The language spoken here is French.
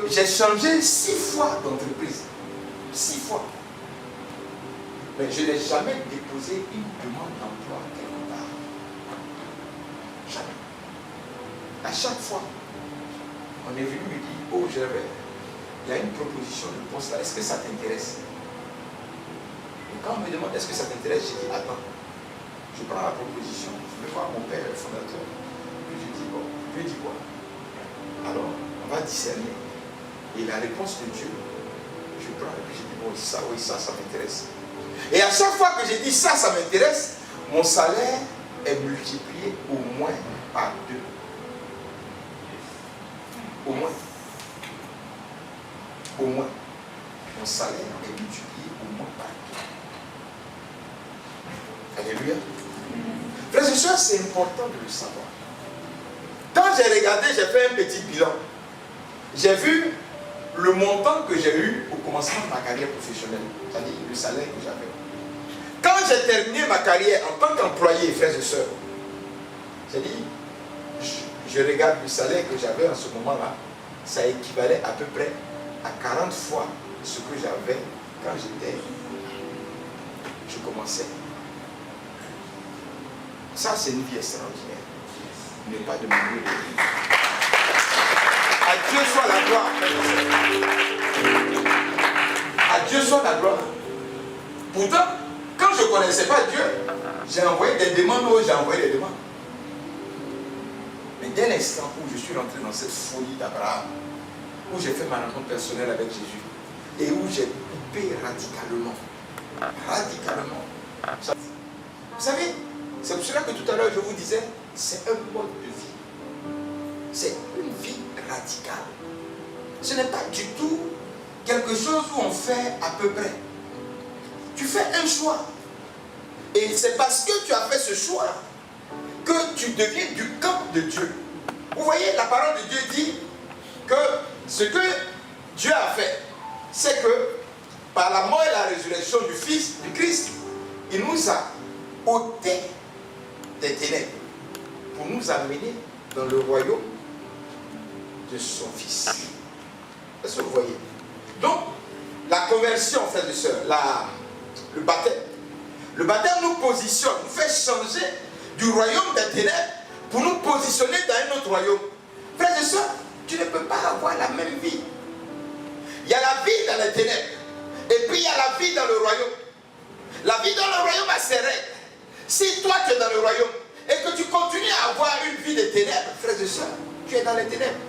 j'ai changé 6 fois d'entreprise. 6 fois. Mais je n'ai jamais déposé une demande d'emploi quelque part. Jamais. À chaque fois, on est venu me dire, oh Gervais, il y a une proposition de poste là, est-ce que ça t'intéresse? Et quand on me demande est-ce que ça t'intéresse, je dis attends, je prends la proposition, je vais voir mon père, le fondateur. Puis je dis bon, Dieu dit quoi? Alors, on va discerner. Et la réponse de Dieu, je prends et puis je dis bon, ça, oui, ça m'intéresse. Et à chaque fois que j'ai dit ça m'intéresse, mon salaire est multiplié au moins par 2. Au moins. Au moins. Mon salaire est multiplié au moins par 2. Alléluia. Frères et sœurs, c'est important de le savoir. Quand j'ai regardé, j'ai fait un petit bilan. J'ai vu le montant que j'ai eu au commencement de ma carrière professionnelle, c'est-à-dire le salaire que j'avais. Quand j'ai terminé ma carrière en tant qu'employé, frères et sœurs, j'ai dit, je regarde le salaire que j'avais en ce moment-là, ça équivalait à peu près à 40 fois ce que j'avais quand je commençais. Ça, c'est une vie extraordinaire. Ne pas demander de vie. À Dieu soit la gloire. À Dieu soit la gloire. Pourtant, quand je ne connaissais pas Dieu, j'ai envoyé des demandes où j'ai envoyé des demandes. Mais dès l'instant où je suis rentré dans cette folie d'Abraham, où j'ai fait ma rencontre personnelle avec Jésus, et où j'ai coupé radicalement. Radicalement. Vous savez, c'est pour cela que tout à l'heure je vous disais, c'est un mode de vie. C'est une vie radicale. Ce n'est pas du tout quelque chose où on fait à peu près. Tu fais un choix. Et c'est parce que tu as fait ce choix que tu deviens du camp de Dieu. Vous voyez, la parole de Dieu dit que ce que Dieu a fait, c'est que par la mort et la résurrection du Fils, du Christ, il nous a ôté des ténèbres pour nous amener dans le royaume de son Fils. Est-ce que vous voyez? Donc, la conversion, frères et sœurs, le baptême nous positionne, nous fait changer du royaume des ténèbres pour nous positionner dans un autre royaume. Frères et sœurs, tu ne peux pas avoir la même vie. Il y a la vie dans les ténèbres et puis il y a la vie dans le royaume. La vie dans le royaume a ses règles. Si toi tu es dans le royaume et que tu continues à avoir une vie de ténèbres, frères et sœurs, tu es dans les ténèbres.